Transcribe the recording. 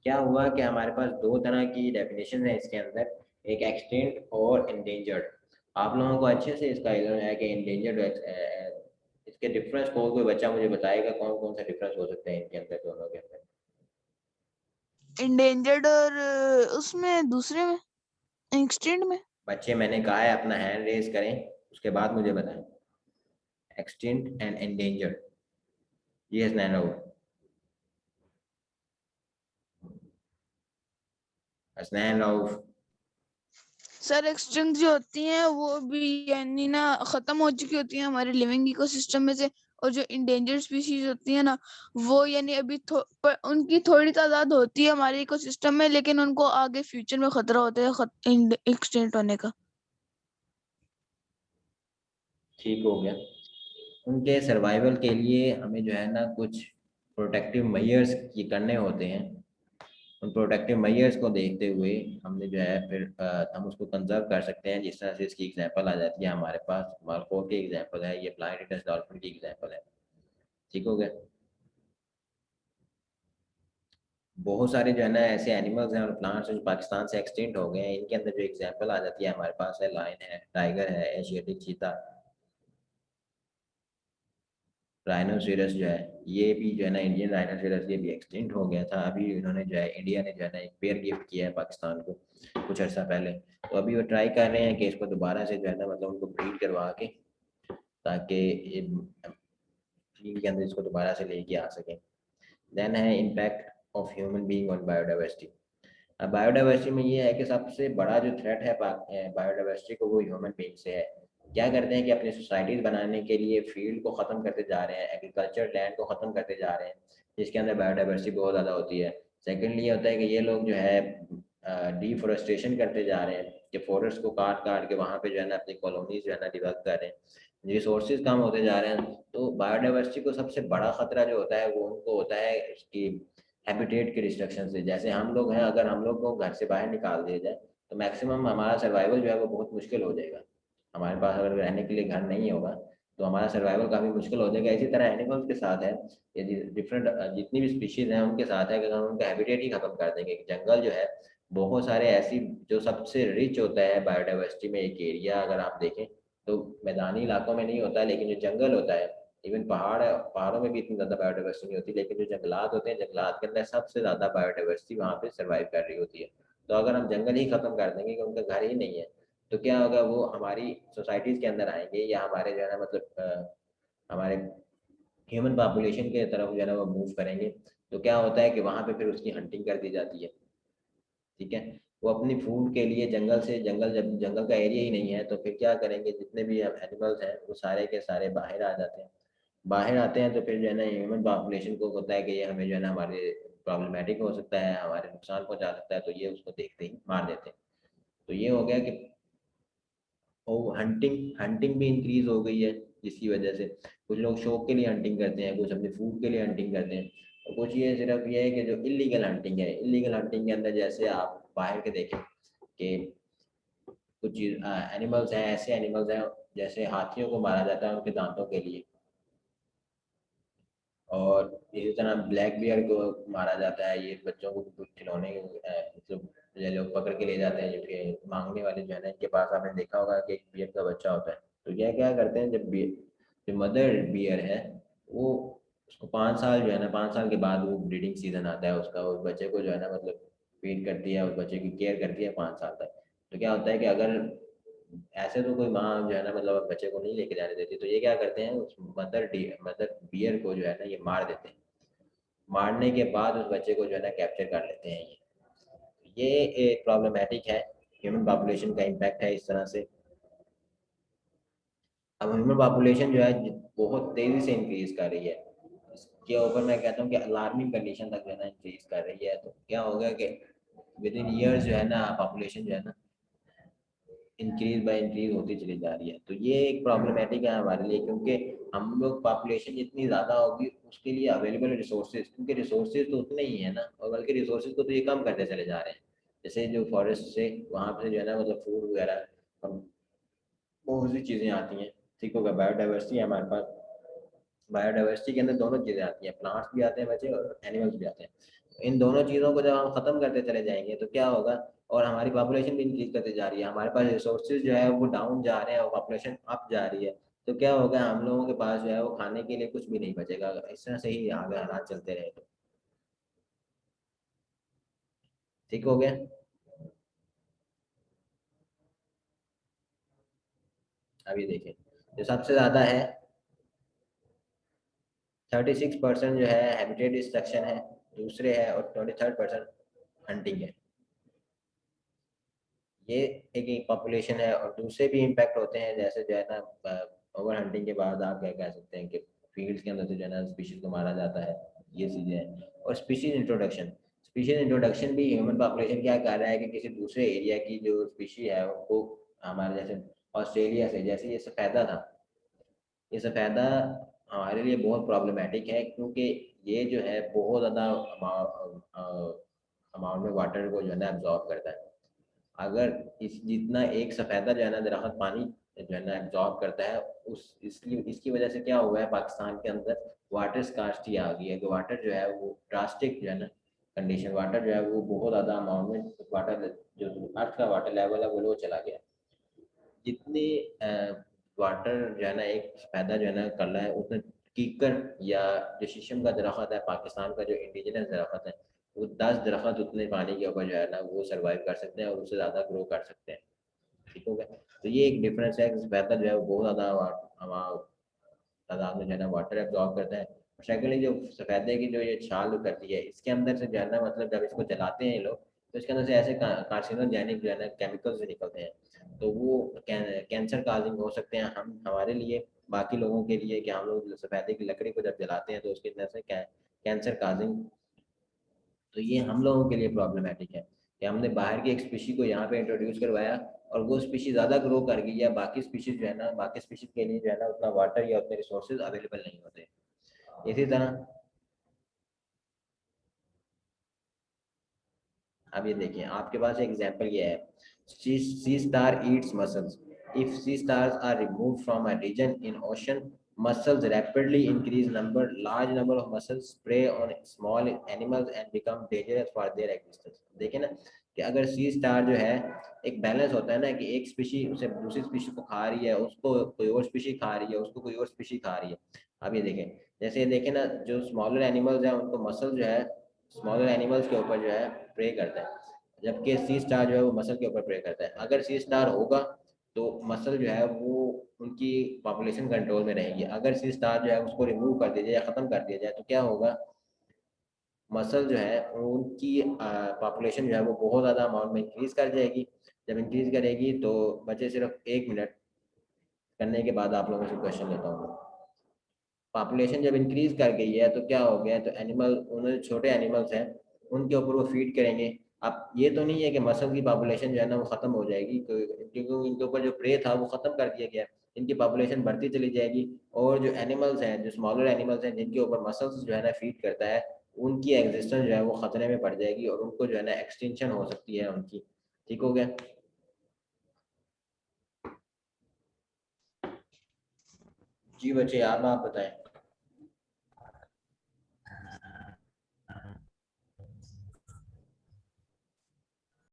क्या हुआ कि हमारे पास दो तरह की डेफिनेशन है इसके अंदर, एक एक्सटिंक्ट और एंडेंजर्ड। आप लोगों को अच्छे से इसका इल्म है कि एंडेंजर्ड, इसके डिफरेंस को कोई बच्चा मुझे बताएगा कौन कौन सा डिफरेंस हो सकते हैं इनके अंदर, दोनों के अंदर? इंडेंजर्ड और उसमें दूसरे में एक्सटेंड में। बच्चे, मैंने कहा है अपना हैंड रेज करें, उसके बाद मुझे बताएं। Extinct and endangered. ये हसनैन राउफ, हसनैन राउफ। सर एक्सटिंक्ट जो होती हैं वो भी यानी ना खत्म हो चुकी होती हैं हमारे लिविंग इकोसिस्टम में से, और जो इंडेंजर्ड स्पीशीज होती है ना वो यानी अभी उनकी थोड़ी तादाद होती है हमारे इकोसिस्टम में, लेकिन उनको आगे फ्यूचर में खतरा होता है एक्सटेंट होने का। ठीक हो गया। उनके सर्वाइवल के लिए हमें जो है ना कुछ प्रोटेक्टिव मेजर्स ये करने होते हैं। उन प्रोटेक्टिव मेजर्स को देखते हुए हमने जो है फिर हम उसको कंजर्व कर सकते हैं। जिस तरह से इसकी एग्जांपल आ जाती है हमारे पास, मार्कोव की एग्जांपल है, ये प्लाइटिडस डॉल्फिन की एग्जांपल है। ठीक हो गया। बहुत सारे जो है ना ऐसे एनिमल्स हैं और प्लांट्स हैं जो पाकिस्तान से एक्सटिंक्ट हो गए हैं। इनके अंदर जो एग्जांपल आ जाती है हमारे पास है, लायन है, टाइगर है, एशियाटिक चीता, राइनोसिरस जो है, ये भी जो है ना इंडियन राइनोसिरस ये भी एक्सटिंक्ट हो गया था। अभी इन्होंने जो है इंडिया ने जो है ना एक पेयर गिफ्ट किया है पाकिस्तान को कुछ अर्सा पहले। तो अभी वो ट्राई कर रहे हैं कि इसको दोबारा से जो है ना मतलब उनको ब्रीड करवा के, ताकि ये फील्ड के अंदर इसको दोबारा से लेके आ सकें। देन है impact of human being on biodiversity. अब बायोडाइवर्सिटी में ये है कि सबसे बड़ा जो थ्रेट है बायोडाइवर्सिटी को, वो ह्यूमन बीइंग से है। क्या करते हैं कि अपनी सोसाइटीज बनाने के लिए फील्ड को खत्म करते जा रहे हैं, एग्रीकल्चर लैंड को खत्म करते जा रहे हैं, जिसके अंदर बायोडाइवर्सिटी बहुत ज़्यादा होती है। सेकेंडली ये होता है कि ये लोग जो है डिफोरेस्टेशन करते जा रहे हैं, कि फॉरेस्ट को काट काट के वहाँ पे जो है ना अपनी कॉलोनीज जो है ना डेवलप कर रहे हैं, रिसोर्सेज कम होते जा रहे हैं। तो बायोडाइवर्सिटी को सबसे बड़ा खतरा जो होता है वो उनको होता है इसकी हैबिटेट के डिस्ट्रक्शन से। जैसे हम लोग हैं, अगर हम लोग को घर से बाहर निकाल दिया जाए तो मैक्सिमम हमारा सर्वाइवल जो है वो बहुत मुश्किल हो जाएगा। हमारे पास अगर रहने के लिए घर नहीं होगा तो हमारा सर्वाइवल काफ़ी मुश्किल हो जाएगा। इसी तरह एनिमल्स के साथ है, ये डिफरेंट जितनी भी स्पीशीज हैं उनके साथ है कि अगर हम उनका हैबिटेट ही खत्म कर देंगे। जंगल जो है, बहुत सारे ऐसी, जो सबसे रिच होता है बायोडाइवर्सिटी में एक एरिया अगर आप देखें तो मैदानी इलाकों में नहीं होता, लेकिन जो जंगल होता है, इवन पहाड़ों में भी इतनी ज़्यादा बायोडाइवर्सिटी नहीं होती, लेकिन जो जंगलात होते हैं, जंगलात के अंदर सबसे ज़्यादा बायोडाइवर्सिटी वहाँ पे सर्वाइव कर रही होती है। तो अगर हम जंगल ही खत्म कर देंगे कि उनका घर ही नहीं है, तो क्या होगा, वो हमारी सोसाइटीज़ के अंदर आएंगे या हमारे जो है ना मतलब हमारे ह्यूमन पॉपुलेशन के तरफ जो है ना वो मूव करेंगे। तो क्या होता है कि वहाँ पे फिर उसकी हंटिंग कर दी जाती है। ठीक है। वो अपनी फूड के लिए जंगल से, जंगल जब जंगल का एरिया ही नहीं है तो फिर क्या करेंगे, जितने भी एनिमल्स हैं वो सारे के सारे बाहर आ जाते हैं। बाहर आते हैं तो फिर जो है ना ह्यूमन पॉपुलेशन को होता है कि ये हमें जो है ना हमारे प्रॉब्लमेटिक हो सकता है, हमारे नुकसान पहुंचा सकता है, तो ये उसको देखते ही मार देते हैं। तो ये हो गया कि और हंटिंग हंटिंग भी इंक्रीज हो गई है, जिसकी वजह से कुछ लोग शौक के लिए हंटिंग करते हैं, कुछ अपने फूड के लिए हंटिंग करते हैं, और कुछ ये सिर्फ ये है कि जो इलीगल हंटिंग है, इलीगल हंटिंग के अंदर जैसे आप बाहर के देखें कि कुछ एनिमल्स हैं, ऐसे एनिमल्स हैं, जैसे हाथियों को मारा जाता है उनके दांतों के लिए, और इसी तरह ब्लैक बियर को मारा जाता है, ये बच्चों को खिलौने मतलब ये लोग पकड़ के ले जाते हैं, जबकि मांगने वाले जो है ना इनके पास आपने देखा होगा कि एक बियर का बच्चा होता है। तो ये क्या करते हैं, जब बियर, जो मदर बियर है वो, उसको 5 साल जो है ना, 5 साल के बाद वो ब्रीडिंग सीजन आता है उसका, उस बच्चे को जो है ना मतलब फीड करती है, उस बच्चे की केयर करती है 5 साल तक। तो क्या होता है कि अगर ऐसे तो कोई माँ जो है ना मतलब बच्चे को नहीं लेके जाने देती, तो ये क्या करते हैं, उस मदर बियर को जो है ना ये मार देते हैं। मारने के बाद उस बच्चे को जो है ना कैप्चर कर लेते हैं। ये एक प्रॉब्लमेटिक है, ह्यूमन पॉपुलेशन का इम्पैक्ट है इस तरह से। अब ह्यूमन पॉपुलेशन जो है बहुत तेजी से इंक्रीज कर रही है, इसके ऊपर मैं कहता हूँ कि अलार्मिंग कंडीशन तक जो है ना इंक्रीज कर रही है। तो क्या होगा कि विद इन ईयर्स जो है ना पॉपुलेशन जो है ना इंक्रीज बाय इंक्रीज होती चली जा रही है। तो ये एक प्रॉब्लमेटिक है हमारे लिए, क्योंकि हम लोग पॉपुलेशन जितनी ज़्यादा होगी उसके लिए अवेलेबल रिसोर्सेज, क्योंकि रिसोर्सेज तो उतने ही है ना, और बल्कि रिसोर्सेज को तो ये कम करते चले जा रहे हैं। जैसे जो फॉरेस्ट से वहाँ पे जो है ना मतलब फूड वगैरह, हम बहुत सी चीज़ें आती हैं। ठीक होगा, बायोडाइवर्सिटी है हमारे पास, बायोडाइवर्सिटी के अंदर दोनों चीज़ें आती हैं, प्लांट्स भी आते हैं बच्चे और एनिमल्स भी आते हैं। इन दोनों चीज़ों को जब हम ख़त्म करते चले जाएंगे तो क्या होगा, और हमारी पॉपुलेशन भी इंक्रीज करते जा रही है, हमारे पास रिसोर्सेज जो है वो डाउन जा रहे हैं और पॉपुलेशन अप जा रही है, तो क्या होगा, हम लोगों के पास जो है वो खाने के लिए कुछ भी नहीं बचेगा अगर इस तरह से ही आगे हालात चलते रहे तो। ठीक हो गया। अभी देखिए, जो सबसे ज़्यादा है 36% जो है हैबिटेट डिस्ट्रक्शन है, दूसरे है, और 23% हंटिंग है। ये एक पॉपुलेशन है, और दूसरे भी इम्पैक्ट होते हैं, जैसे जो है ना ओवर हंटिंग के बाद आप क्या कह सकते हैं कि फील्ड्स के अंदर से जो है ना स्पीशीज को मारा जाता है, ये चीज़ें हैं। और स्पीशीज इंट्रोडक्शन भी ह्यूमन पॉपुलेशन क्या कर रहा है कि किसी दूसरे एरिया की जो स्पीशी है उनको, हमारे जैसे ऑस्ट्रेलिया से, जैसे ये सफ़ेदा था, ये सफ़ेदा हमारे लिए बहुत प्रॉब्लमेटिक है, क्योंकि ये जो है बहुत ज़्यादा अमाउंट में वाटर को जो है ना एब्जॉर्ब करता है। अगर इस जितना एक सफ़ेदा जो है ना दरख्त पानी जो है ना एब्जॉर्ब करता है, उस इसकी इसकी वजह से क्या हुआ है, पाकिस्तान के अंदर वाटर स्कार्सिटी आ गई है, कि वाटर जो है वो ड्रास्टिक जो है ना कंडीशन, वाटर जो है वो बहुत ज़्यादा अमाउंट में, वाटर जो अर्थ का वाटर लेवल है वो लो चला गया। जितनी वाटर जो है ना एक पैदा जो है ना कर रहा है, उतने कीकर या जो शीशम का दरख्त है पाकिस्तान का, जो इंडिजिनस दरख्त है, वो 10 दरख्त उतने पानी के ऊपर जो है ना वो सर्वाइव कर सकते हैं और उससे ज़्यादा ग्रो कर सकते हैं। ठीक हो गया। तो ये एक डिफरेंस है कि सफ़ेदा जो है वो बहुत ज़्यादा तादाद में जो है ना वाटर एब्जॉर्ब करता है। सेकेंडली जो सफ़ेदे की जो ये छाल करती है, इसके अंदर से जो है ना, मतलब जब इसको जलाते हैं ये लोग, तो इसके अंदर से ऐसे कार्सिनोजेनिक जो है ना केमिकल्स निकलते हैं, तो वो कैंसर काजिंग हो सकते हैं हम हमारे लिए, बाकी लोगों के लिए, कि हम लोग सफ़ेदे की लकड़ी को जब जलाते हैं तो उसके अंदर से कैंसर काजिंग, तो ये हम लोगों के लिए प्रॉब्लमेटिक है कि हमने बाहर की एक स्पीशी को यहाँ पे इंट्रोड्यूस करवाया, और वो स्पीशी ज़्यादा ग्रो कर गई, या बाकी स्पीशीज जो है ना, बाकी स्पीशीज के लिए जो है ना उतना वाटर या उतने रिसोर्सेज अवेलेबल नहीं होते। इसी तरह अब ये देखिए, आपके पास एग्जाम्पल ये है, sea star eats mussels, if sea stars are remove from a region in ocean, muscles rapidly increase large number of muscles prey on small animals and become dangerous for their existence। देखिए ना कि अगर सी star जो है, एक balance होता है ना, कि एक स्पीशी उसे दूसरी स्पीशी को खा रही है, उसको कोई और स्पीशी खा रही है, उसको कोई और स्पीशी खा रही है। अब ये देखें, जैसे ये देखें ना, जो स्मॉलर एनिमल्स हैं उनको मसल जो है स्मॉलर एनिमल्स के ऊपर जो है प्रे करता है, जबकि सी स्टार जो है वो मसल के ऊपर प्रे करता है। अगर सी स्टार होगा तो मसल जो है वो उनकी पॉपुलेशन कंट्रोल में रहेगी, अगर सी स्टार जो है उसको रिमूव कर दिया जाए या ख़त्म कर दिया जाए तो क्या होगा, मसल जो है उनकी पॉपुलेशन जो है वो बहुत ज़्यादा अमाउंट में इंक्रीज़ कर जाएगी। जब इंक्रीज़ करेगी तो बचे सिर्फ 1 मिनट करने के बाद आप लोगों से क्वेश्चन लेता हूँ। पॉपुलेशन जब इंक्रीज कर गई है तो क्या हो गया, तो एनिमल, उन छोटे एनिमल्स हैं उनके ऊपर वो फीड करेंगे। अब ये तो नहीं है कि मसल की पॉपुलेशन जो है ना वो ख़त्म हो जाएगी, क्योंकि इनके ऊपर जो प्रे था वो ख़त्म कर दिया गया, इनकी पॉपुलेशन बढ़ती चली जाएगी, और जो एनिमल्स हैं, जो स्मॉलर एनिमल्स हैं जिनके ऊपर मसल्स जो है ना फीड करता है, उनकी एग्जिस्टेंस जो है वो ख़तरे में पड़ जाएगी, और उनको जो है ना एक्सटिंक्शन हो सकती है उनकी। ठीक हो गया। जी बच्चे, आप बताएं।